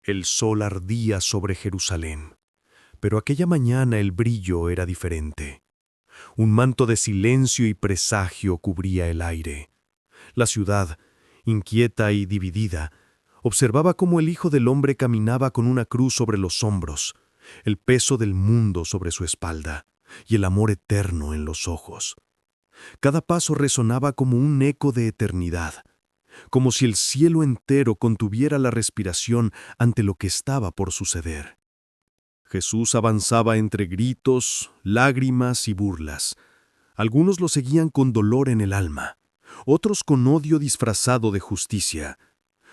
El sol ardía sobre Jerusalén, pero aquella mañana el brillo era diferente. Un manto de silencio y presagio cubría el aire. La ciudad, inquieta y dividida, observaba cómo el Hijo del Hombre caminaba con una cruz sobre los hombros, el peso del mundo sobre su espalda y el amor eterno en los ojos. Cada paso resonaba como un eco de eternidad, como si el cielo entero contuviera la respiración ante lo que estaba por suceder. Jesús avanzaba entre gritos, lágrimas y burlas. Algunos lo seguían con dolor en el alma, otros con odio disfrazado de justicia.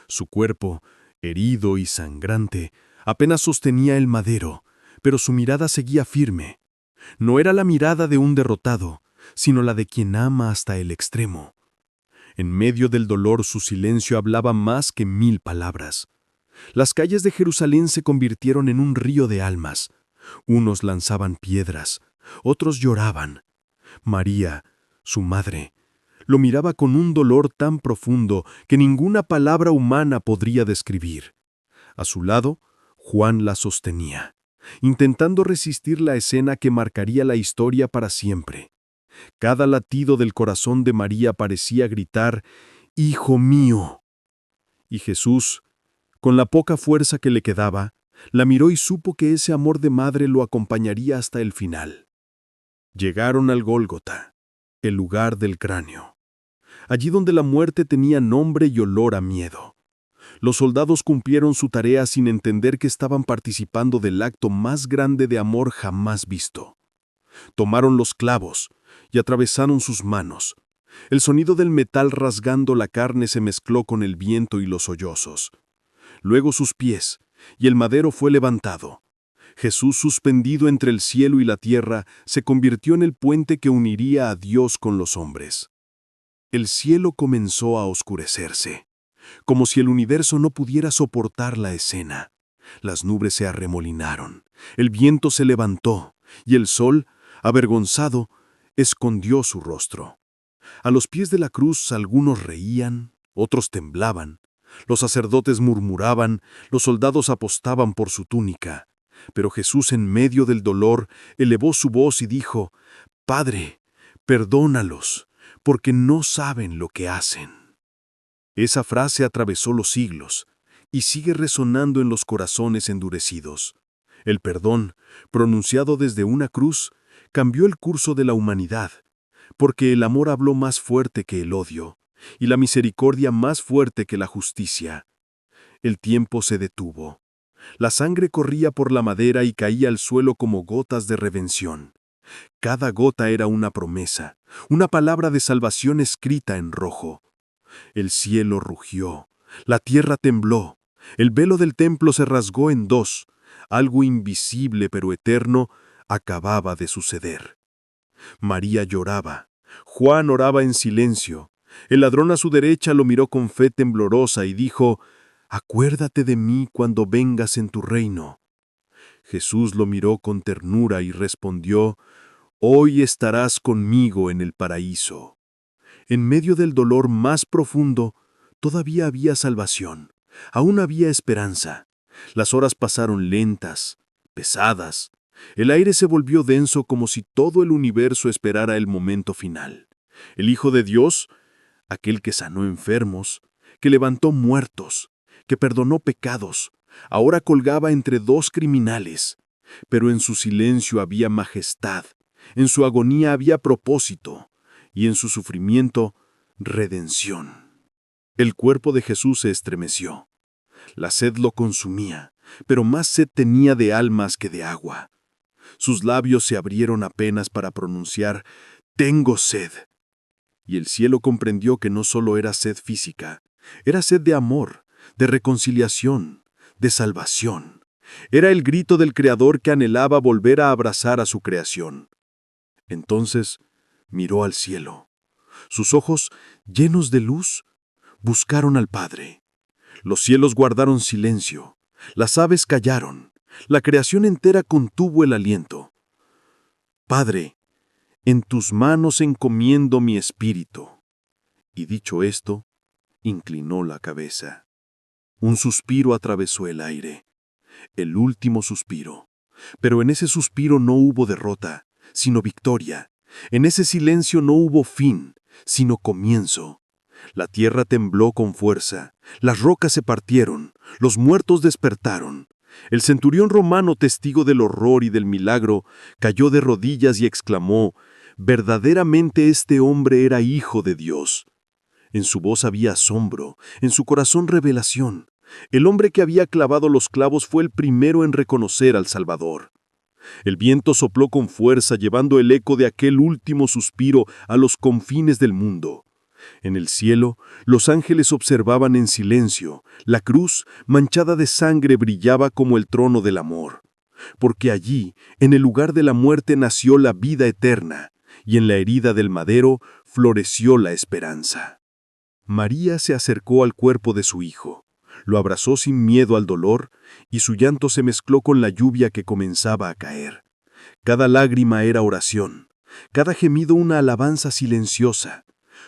Su cuerpo, herido y sangrante, apenas sostenía el madero, pero su mirada seguía firme. No era la mirada de un derrotado, sino la de quien ama hasta el extremo. En medio del dolor su silencio hablaba más que 1000 palabras. Las calles de Jerusalén se convirtieron en un río de almas. Unos lanzaban piedras, otros lloraban. María, su madre, lo miraba con un dolor tan profundo que ninguna palabra humana podría describir. A su lado, Juan la sostenía, intentando resistir la escena que marcaría la historia para siempre. Cada latido del corazón de María parecía gritar, «¡Hijo mío!». Y Jesús, con la poca fuerza que le quedaba, la miró y supo que ese amor de madre lo acompañaría hasta el final. Llegaron al Gólgota, el lugar del cráneo, allí donde la muerte tenía nombre y olor a miedo. Los soldados cumplieron su tarea sin entender que estaban participando del acto más grande de amor jamás visto. Tomaron los clavos y atravesaron sus manos. El sonido del metal rasgando la carne se mezcló con el viento y los sollozos. Luego sus pies, y el madero fue levantado. Jesús, suspendido entre el cielo y la tierra, se convirtió en el puente que uniría a Dios con los hombres. El cielo comenzó a oscurecerse, como si el universo no pudiera soportar la escena. Las nubes se arremolinaron, el viento se levantó, y el sol, avergonzado, escondió su rostro. A los pies de la cruz algunos reían, otros temblaban. Los sacerdotes murmuraban, los soldados apostaban por su túnica. Pero Jesús, en medio del dolor, elevó su voz y dijo, «Padre, perdónalos, porque no saben lo que hacen». Esa frase atravesó los siglos y sigue resonando en los corazones endurecidos. El perdón, pronunciado desde una cruz, cambió el curso de la humanidad, porque el amor habló más fuerte que el odio, y la misericordia más fuerte que la justicia. El tiempo se detuvo. La sangre corría por la madera y caía al suelo como gotas de redención. Cada gota era una promesa, una palabra de salvación escrita en rojo. El cielo rugió, la tierra tembló, el velo del templo se rasgó en dos. Algo invisible pero eterno acababa de suceder. María lloraba, Juan oraba en silencio. El ladrón a su derecha lo miró con fe temblorosa y dijo, «Acuérdate de mí cuando vengas en tu reino». Jesús lo miró con ternura y respondió, «Hoy estarás conmigo en el paraíso». En medio del dolor más profundo, todavía había salvación, aún había esperanza. Las horas pasaron lentas, pesadas. El aire se volvió denso como si todo el universo esperara el momento final. El Hijo de Dios, aquel que sanó enfermos, que levantó muertos, que perdonó pecados, ahora colgaba entre dos criminales. Pero en su silencio había majestad, en su agonía había propósito, y en su sufrimiento, redención. El cuerpo de Jesús se estremeció. La sed lo consumía, pero más sed tenía de almas que de agua. Sus labios se abrieron apenas para pronunciar, «Tengo sed». Y el cielo comprendió que no solo era sed física, era sed de amor, de reconciliación, de salvación. Era el grito del Creador que anhelaba volver a abrazar a su creación. Entonces miró al cielo. Sus ojos, llenos de luz, buscaron al Padre. Los cielos guardaron silencio, las aves callaron, la creación entera contuvo el aliento. «Padre, en tus manos encomiendo mi espíritu». Y dicho esto, inclinó la cabeza. Un suspiro atravesó el aire. el último suspiro. Pero en ese suspiro no hubo derrota, sino victoria. En ese silencio no hubo fin, sino comienzo. La tierra tembló con fuerza, las rocas se partieron, los muertos despertaron. El centurión romano, testigo del horror y del milagro, cayó de rodillas y exclamó: «Verdaderamente este hombre era hijo de Dios». En su voz había asombro, en su corazón revelación. El hombre que había clavado los clavos fue el primero en reconocer al Salvador. El viento sopló con fuerza, llevando el eco de aquel último suspiro a los confines del mundo. En el cielo, los ángeles observaban en silencio. La cruz, manchada de sangre, brillaba como el trono del amor. Porque allí, en el lugar de la muerte, nació la vida eterna, y en la herida del madero floreció la esperanza. María se acercó al cuerpo de su hijo, lo abrazó sin miedo al dolor, y su llanto se mezcló con la lluvia que comenzaba a caer. Cada lágrima era oración, cada gemido una alabanza silenciosa.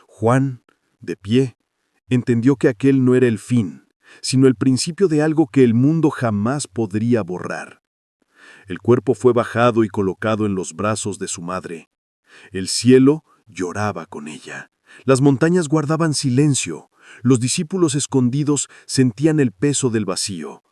Juan, de pie, entendió que aquel no era el fin, sino el principio de algo que el mundo jamás podría borrar. El cuerpo fue bajado y colocado en los brazos de su madre. El cielo lloraba con ella. Las montañas guardaban silencio. Los discípulos escondidos sentían el peso del vacío.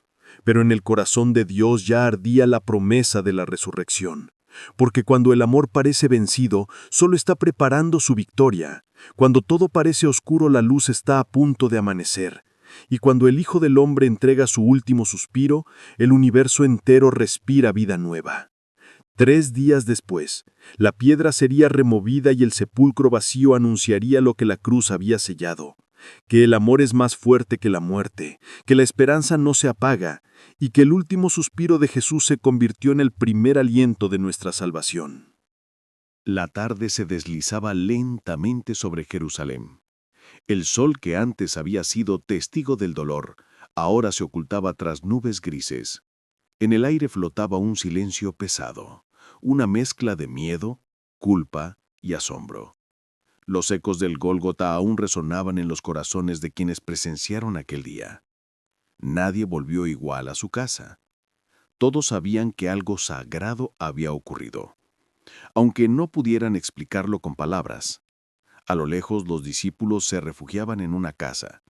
Pero en el corazón de Dios ya ardía la promesa de la resurrección. Porque cuando el amor parece vencido, solo está preparando su victoria. Cuando todo parece oscuro, la luz está a punto de amanecer. Y cuando el Hijo del Hombre entrega su último suspiro, el universo entero respira vida nueva. 3 días después, la piedra sería removida y el sepulcro vacío anunciaría lo que la cruz había sellado: que el amor es más fuerte que la muerte, que la esperanza no se apaga, y que el último suspiro de Jesús se convirtió en el primer aliento de nuestra salvación. La tarde se deslizaba lentamente sobre Jerusalén. El sol, que antes había sido testigo del dolor, ahora se ocultaba tras nubes grises. En el aire flotaba un silencio pesado, una mezcla de miedo, culpa y asombro. Los ecos del Gólgota aún resonaban en los corazones de quienes presenciaron aquel día. Nadie volvió igual a su casa. Todos sabían que algo sagrado había ocurrido, aunque no pudieran explicarlo con palabras. A lo lejos, los discípulos se refugiaban en una casa,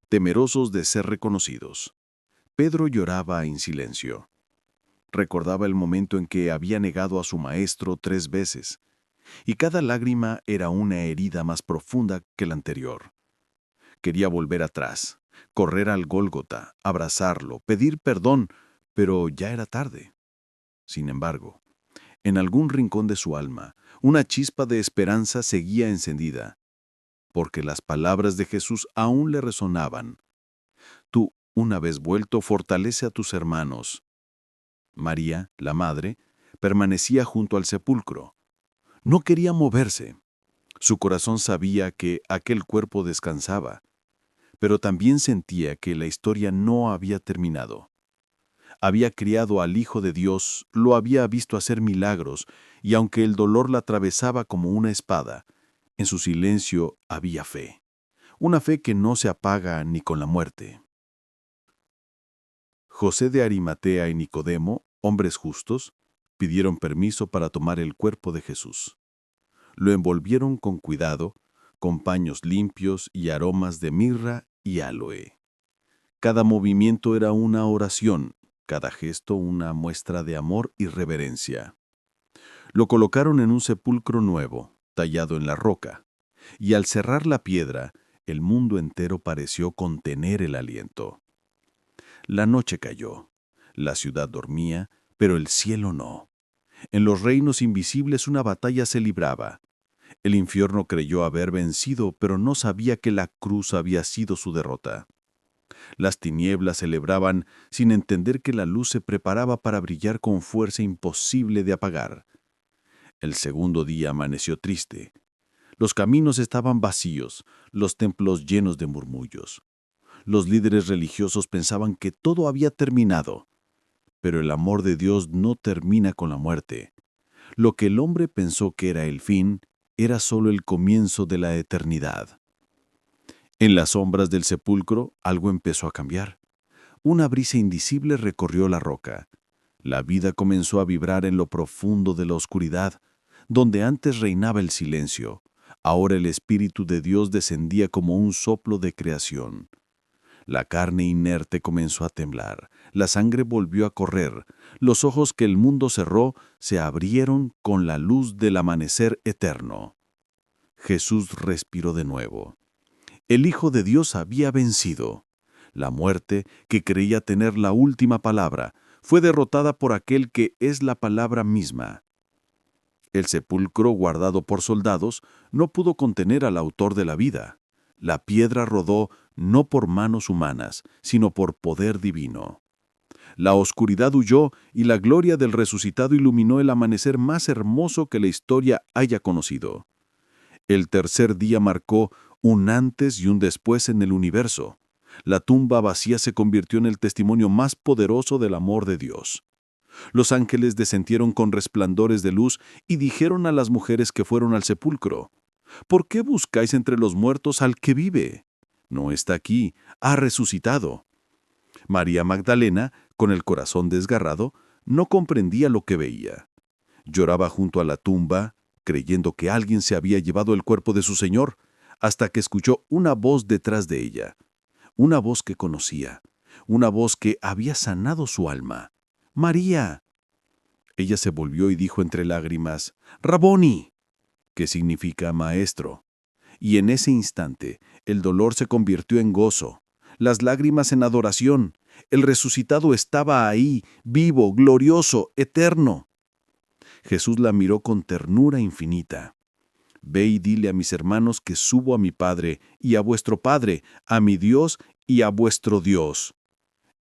temerosos de ser reconocidos. Pedro lloraba en silencio. Recordaba el momento en que había negado a su maestro 3 veces, y cada lágrima era una herida más profunda que la anterior. Quería volver atrás, correr al Gólgota, abrazarlo, pedir perdón, pero ya era tarde. Sin embargo, en algún rincón de su alma, una chispa de esperanza seguía encendida, porque las palabras de Jesús aún le resonaban. Tú, una vez vuelto, fortalece a tus hermanos. María, la madre, permanecía junto al sepulcro. No quería moverse. Su corazón sabía que aquel cuerpo descansaba, pero también sentía que la historia no había terminado. Había criado al Hijo de Dios, lo había visto hacer milagros, y aunque el dolor la atravesaba como una espada, en su silencio había fe. Una fe que no se apaga ni con la muerte. José de Arimatea y Nicodemo, hombres justos, pidieron permiso para tomar el cuerpo de Jesús. Lo envolvieron con cuidado, con paños limpios y aromas de mirra y áloe. Cada movimiento era una oración, cada gesto una muestra de amor y reverencia. Lo colocaron en un sepulcro nuevo, tallado en la roca, y al cerrar la piedra, el mundo entero pareció contener el aliento. La noche cayó, la ciudad dormía, pero el cielo no. En los reinos invisibles una batalla se libraba. El infierno creyó haber vencido, pero no sabía que la cruz había sido su derrota. Las tinieblas celebraban sin entender que la luz se preparaba para brillar con fuerza imposible de apagar. El segundo día amaneció triste. Los caminos estaban vacíos, los templos llenos de murmullos. Los líderes religiosos pensaban que todo había terminado. Pero el amor de Dios no termina con la muerte. Lo que el hombre pensó que era el fin, era solo el comienzo de la eternidad. En las sombras del sepulcro, algo empezó a cambiar. Una brisa indecible recorrió la roca. La vida comenzó a vibrar en lo profundo de la oscuridad, donde antes reinaba el silencio. Ahora el Espíritu de Dios descendía como un soplo de creación. La carne inerte comenzó a temblar, la sangre volvió a correr, los ojos que el mundo cerró se abrieron con la luz del amanecer eterno. Jesús respiró de nuevo. El Hijo de Dios había vencido. La muerte, que creía tener la última palabra, fue derrotada por aquel que es la palabra misma. El sepulcro, guardado por soldados, no pudo contener al autor de la vida. La piedra rodó no por manos humanas, sino por poder divino. La oscuridad huyó y la gloria del resucitado iluminó el amanecer más hermoso que la historia haya conocido. El tercer día marcó un antes y un después en el universo. La tumba vacía se convirtió en el testimonio más poderoso del amor de Dios. Los ángeles descendieron con resplandores de luz y dijeron a las mujeres que fueron al sepulcro: ¿Por qué buscáis entre los muertos al que vive? No está aquí, ha resucitado. María Magdalena, con el corazón desgarrado, no comprendía lo que veía. Lloraba junto a la tumba, creyendo que alguien se había llevado el cuerpo de su Señor, hasta que escuchó una voz detrás de ella, una voz que conocía, una voz que había sanado su alma. ¡María! Ella se volvió y dijo entre lágrimas: ¡Raboni!, que significa maestro. Y en ese instante el dolor se convirtió en gozo, las lágrimas en adoración. El resucitado estaba ahí, vivo, glorioso, eterno. Jesús la miró con ternura infinita. Ve y dile a mis hermanos que subo a mi Padre y a vuestro Padre, a mi Dios y a vuestro Dios.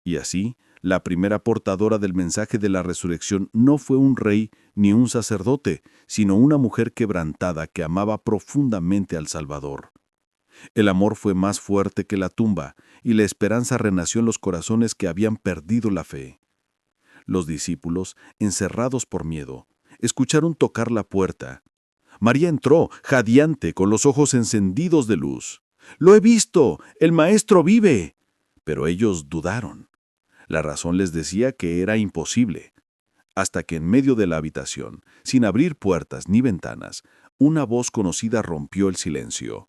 Y así, la primera portadora del mensaje de la resurrección no fue un rey ni un sacerdote, sino una mujer quebrantada que amaba profundamente al Salvador. El amor fue más fuerte que la tumba, y la esperanza renació en los corazones que habían perdido la fe. Los discípulos, encerrados por miedo, escucharon tocar la puerta. María entró, jadeante, con los ojos encendidos de luz. «¡Lo he visto! ¡El Maestro vive!». Pero ellos dudaron. La razón les decía que era imposible. Hasta que en medio de la habitación, sin abrir puertas ni ventanas, una voz conocida rompió el silencio.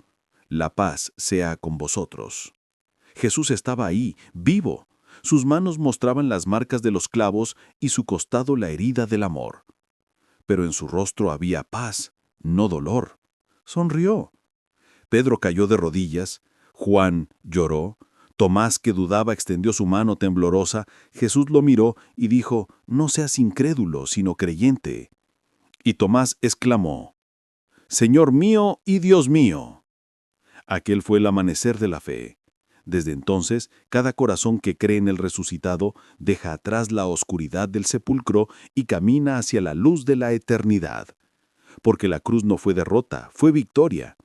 «La paz sea con vosotros». Jesús estaba ahí, vivo. Sus manos mostraban las marcas de los clavos y su costado la herida del amor. Pero en su rostro había paz, no dolor. Sonrió. Pedro cayó de rodillas, Juan lloró, Tomás, que dudaba, extendió su mano temblorosa. Jesús lo miró y dijo: «No seas incrédulo, sino creyente». Y Tomás exclamó: «Señor mío y Dios mío». Aquel fue el amanecer de la fe. Desde entonces, cada corazón que cree en el resucitado deja atrás la oscuridad del sepulcro y camina hacia la luz de la eternidad. Porque la cruz no fue derrota, fue victoria.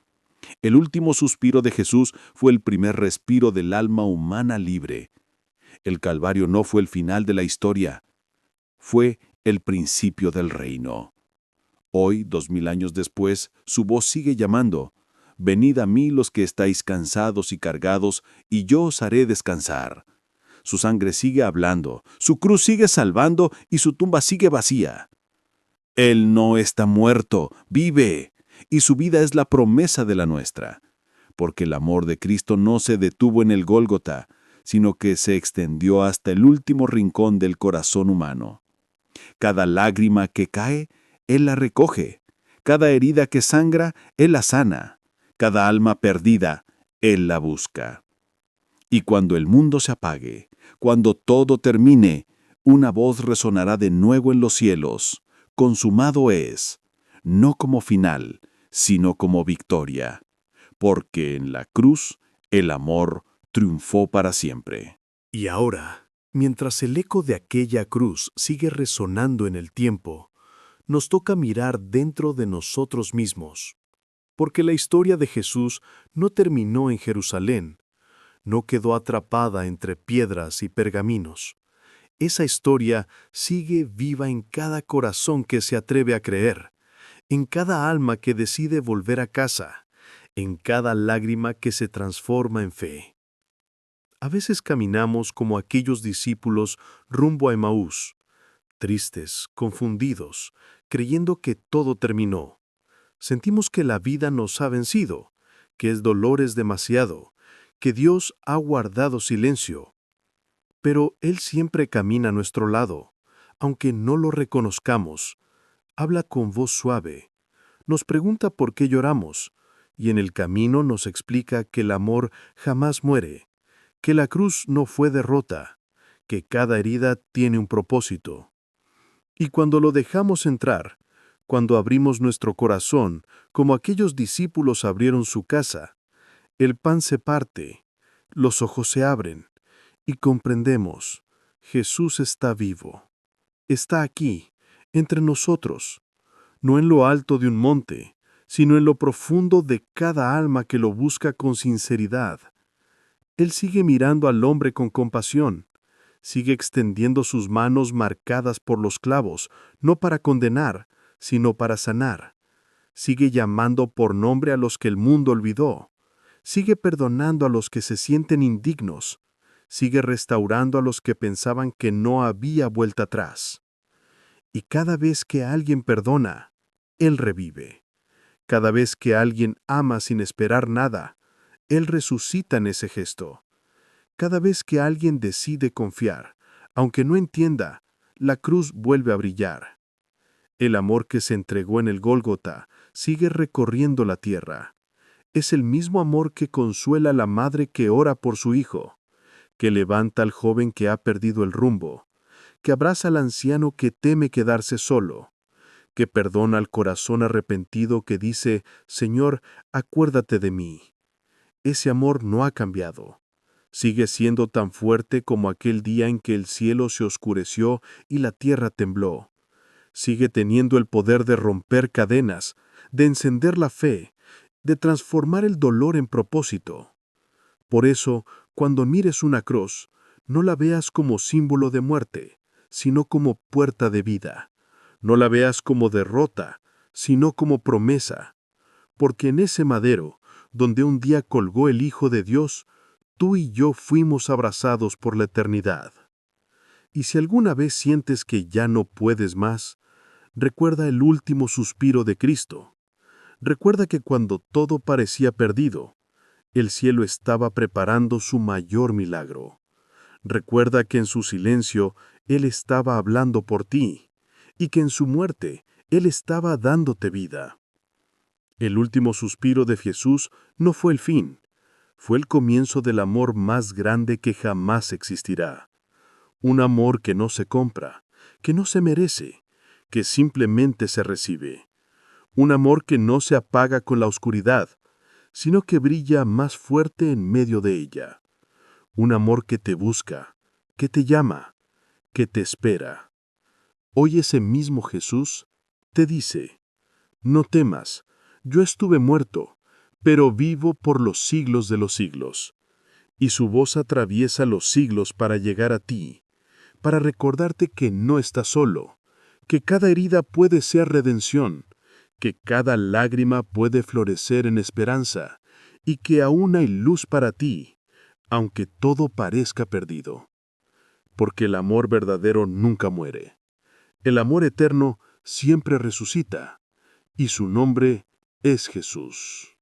El último suspiro de Jesús fue el primer respiro del alma humana libre. El Calvario no fue el final de la historia, fue el principio del reino. Hoy, 2000 años después, su voz sigue llamando: «Venid a mí los que estáis cansados y cargados, y yo os haré descansar». Su sangre sigue hablando, su cruz sigue salvando y su tumba sigue vacía. Él no está muerto, vive, y su vida es la promesa de la nuestra. Porque el amor de Cristo no se detuvo en el Gólgota, sino que se extendió hasta el último rincón del corazón humano. Cada lágrima que cae, Él la recoge. Cada herida que sangra, Él la sana. Cada alma perdida, Él la busca. Y cuando el mundo se apague, cuando todo termine, una voz resonará de nuevo en los cielos: «Consumado es», no como final, sino como victoria. Porque en la cruz el amor triunfó para siempre. Y ahora, mientras el eco de aquella cruz sigue resonando en el tiempo, nos toca mirar dentro de nosotros mismos. Porque la historia de Jesús no terminó en Jerusalén, no quedó atrapada entre piedras y pergaminos. Esa historia sigue viva en cada corazón que se atreve a creer, en cada alma que decide volver a casa, en cada lágrima que se transforma en fe. A veces caminamos como aquellos discípulos rumbo a Emaús, tristes, confundidos, creyendo que todo terminó. Sentimos que la vida nos ha vencido, que el dolor es demasiado, que Dios ha guardado silencio. Pero Él siempre camina a nuestro lado, aunque no lo reconozcamos. Habla con voz suave, nos pregunta por qué lloramos, y en el camino nos explica que el amor jamás muere, que la cruz no fue derrota, que cada herida tiene un propósito. Y cuando lo dejamos entrar, cuando abrimos nuestro corazón, como aquellos discípulos abrieron su casa, el pan se parte, los ojos se abren, y comprendemos, Jesús está vivo, está aquí, entre nosotros, no en lo alto de un monte, sino en lo profundo de cada alma que lo busca con sinceridad. Él sigue mirando al hombre con compasión, sigue extendiendo sus manos marcadas por los clavos, no para condenar, sino para sanar. Sigue llamando por nombre a los que el mundo olvidó. Sigue perdonando a los que se sienten indignos. Sigue restaurando a los que pensaban que no había vuelta atrás. Y cada vez que alguien perdona, Él revive. Cada vez que alguien ama sin esperar nada, Él resucita en ese gesto. Cada vez que alguien decide confiar, aunque no entienda, la cruz vuelve a brillar. El amor que se entregó en el Gólgota sigue recorriendo la tierra. Es el mismo amor que consuela a la madre que ora por su hijo, que levanta al joven que ha perdido el rumbo, que abraza al anciano que teme quedarse solo, que perdona al corazón arrepentido que dice, Señor, acuérdate de mí. Ese amor no ha cambiado. Sigue siendo tan fuerte como aquel día en que el cielo se oscureció y la tierra tembló. Sigue teniendo el poder de romper cadenas, de encender la fe, de transformar el dolor en propósito. Por eso, cuando mires una cruz, no la veas como símbolo de muerte, sino como puerta de vida. No la veas como derrota, sino como promesa. Porque en ese madero, donde un día colgó el Hijo de Dios, tú y yo fuimos abrazados por la eternidad. Y si alguna vez sientes que ya no puedes más, recuerda el último suspiro de Cristo. Recuerda que cuando todo parecía perdido, el cielo estaba preparando su mayor milagro. Recuerda que en su silencio Él estaba hablando por ti, y que en su muerte Él estaba dándote vida. El último suspiro de Jesús no fue el fin, fue el comienzo del amor más grande que jamás existirá. Un amor que no se compra, que no se merece, que simplemente se recibe. Un amor que no se apaga con la oscuridad, sino que brilla más fuerte en medio de ella. Un amor que te busca, que te llama, que te espera. Hoy ese mismo Jesús te dice, no temas, yo estuve muerto, pero vivo por los siglos de los siglos. Y su voz atraviesa los siglos para llegar a ti, para recordarte que no estás solo, que cada herida puede ser redención, que cada lágrima puede florecer en esperanza, y que aún hay luz para ti, aunque todo parezca perdido. Porque el amor verdadero nunca muere. El amor eterno siempre resucita, y su nombre es Jesús.